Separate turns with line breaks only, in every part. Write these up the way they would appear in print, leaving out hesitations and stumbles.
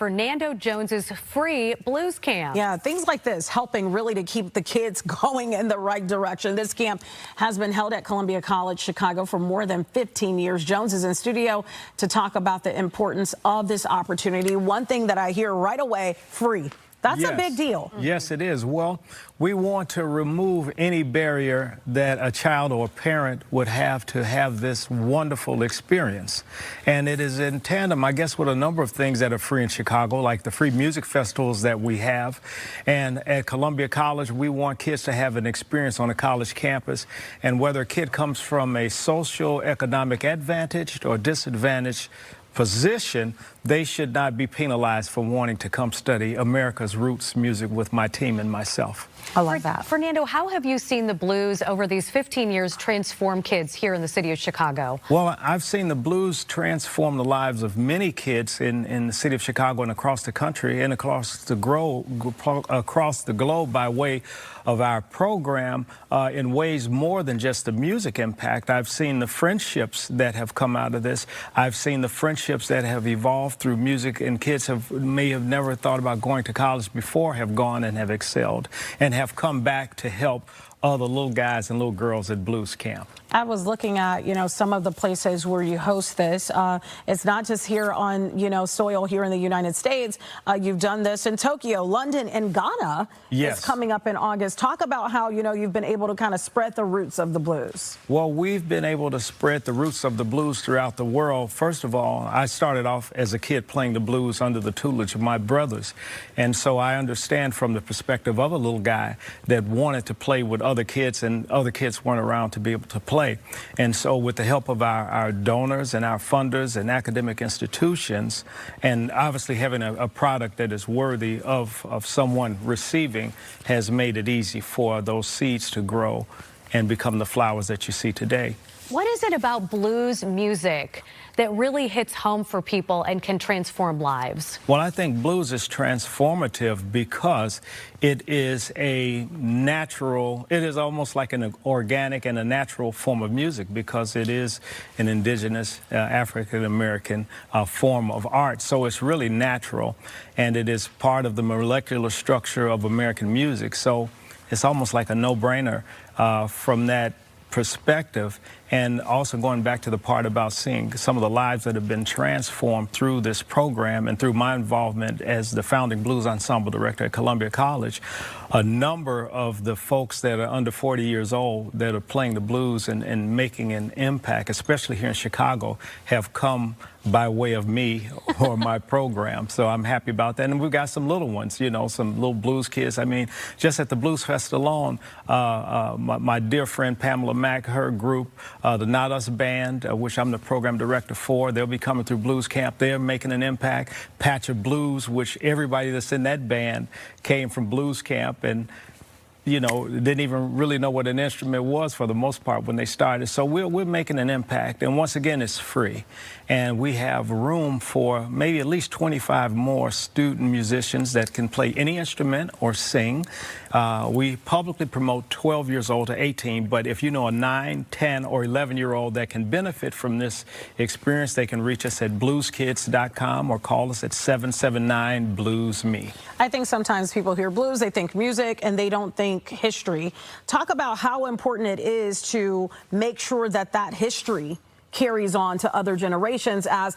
Fernando Jones's free blues camp.
Yeah, things like this helping really to keep the kids going in the right direction. This camp has been held at Columbia College, Chicago for more than 15 years. Jones is in studio to talk about the importance of this opportunity. One thing that I hear right away, free. That's a big deal.
Yes, it is. Well, we want to remove any barrier that a child or a parent would have to have this wonderful experience. And it is in tandem, I guess, with a number of things that are free in Chicago, like the free music festivals that we have. And at Columbia College, we want kids to have an experience on a college campus. And whether a kid comes from a social, economic advantaged or disadvantaged position, they should not be penalized for wanting to come study America's roots music with my team and myself.
I love that.
Fernando, how have you seen the blues over these 15 years transform kids here in the city of Chicago?
Well, I've seen the blues transform the lives of many kids in the city of Chicago and across the country and across the globe by way of our program in ways more than just the music impact. I've seen the friendships that have come out of this. I've seen the friendships that have evolved through music, and kids may have never thought about going to college before have gone and have excelled and have come back to help other little guys and little girls at blues camp.
I was looking at, some of the places where you host this. It's not just here on, soil here in the United States. You've done this in Tokyo, London, and Ghana.
Yes.
It's coming up in August. Talk about how, you've been able to kind of spread the roots of the blues.
Well, we've been able to spread the roots of the blues throughout the world. First of all, I started off as a kid playing the blues under the tutelage of my brothers. And so I understand from the perspective of a little guy that wanted to play with other kids, and other kids weren't around to be able to play. And so with the help of our donors and our funders and academic institutions, and obviously having a product that is worthy of someone receiving, has made it easy for those seeds to grow and become the flowers that you see today.
What is it about blues music that really hits home for people and can transform lives?
Well, I think blues is transformative because it is it is almost like an organic and a natural form of music, because it is an indigenous African-American form of art. So it's really natural, and it is part of the molecular structure of American music. So it's almost like a no-brainer from that perspective. And also going back to the part about seeing some of the lives that have been transformed through this program and through my involvement as the founding blues ensemble director at Columbia College, a number of the folks that are under 40 years old that are playing the blues and making an impact, especially here in Chicago, have come by way of me or my program. So I'm happy about that. And we've got some little ones, some little blues kids. I mean, just at the Blues Fest alone, my dear friend Pamela Mack, her group, the Not Us Band, which I'm the program director for, they'll be coming through Blues Camp. They're making an impact. Patch of Blues, which everybody that's in that band came from Blues Camp, and didn't even really know what an instrument was for the most part when they started. So we're making an impact, and once again, it's free. And we have room for maybe at least 25 more student musicians that can play any instrument or sing. We publicly promote 12 years old to 18, but if you know a 9, 10, or 11-year-old that can benefit from this experience, they can reach us at blueskids.com or call us at 779-BLUES-ME.
I think sometimes people hear blues, they think music, and they don't think history. Talk about how important it is to make sure that that history carries on to other generations, as,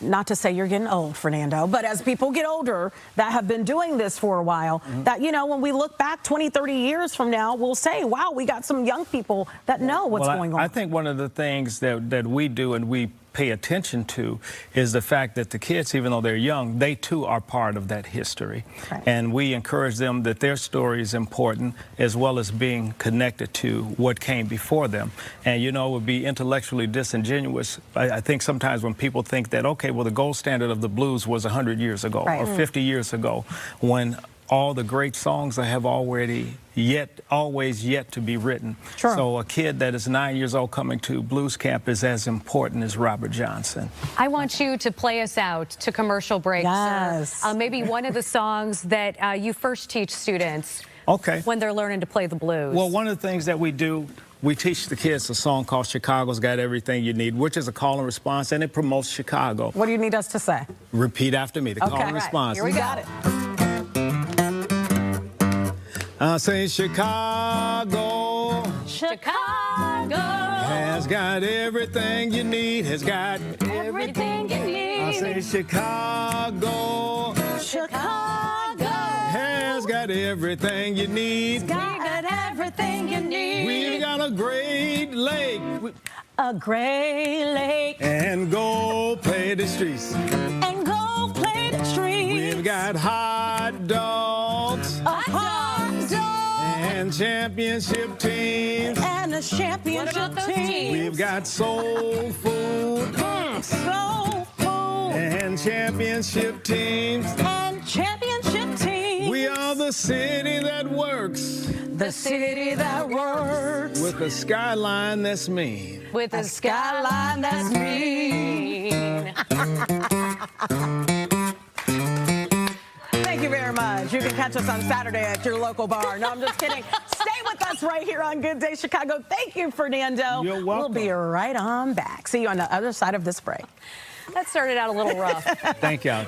not to say you're getting old, Fernando, but as people get older that have been doing this for a while, that, when we look back 20, 30 years from now, we'll say, wow, we got some young people that know what's going on.
I think one of the things that we do and we pay attention to is the fact that the kids, even though they're young, they too are part of that history. Right. And we encourage them that their story is important, as well as being connected to what came before them. And it would be intellectually disingenuous, I think, sometimes when people think that, okay, well, the gold standard of the blues was 100 years ago or 50 years ago, when all the great songs have always yet to be written.
Sure.
So a kid that is 9 years old coming to blues camp is as important as Robert Johnson.
I want you to play us out to commercial break,
yes.
sir. Maybe one of the songs that you first teach students
when
they're learning to play the blues.
Well, one of the things that we do we teach the kids a song called Chicago's Got Everything You Need, which is a call and response, and it promotes Chicago.
What do you need us to say?
Repeat after me, the call and response.
Here we got it.
I say Chicago.
Chicago
Has got everything you need, has got
everything you need.
I say Chicago.
Chicago
Has got everything you need.
got everything you need.
We've got a great lake.
A great lake.
And go play the streets.
And go play the streets.
We've got hot dogs.
Hot dogs.
And championship teams.
And a championship
What about those
team.
teams?
We've got soul food.
Soul food.
And championship teams.
And championship teams.
We are the city that works.
The city that works.
With a skyline that's mean.
With
A skyline that's mean. Thank you very much. You can catch us on Saturday at your local bar. No, I'm just kidding. Stay with us right here on Good Day Chicago. Thank you, Fernando.
You're welcome.
We'll be right on back. See you on the other side of this break.
That started out a little rough.
Thank y'all.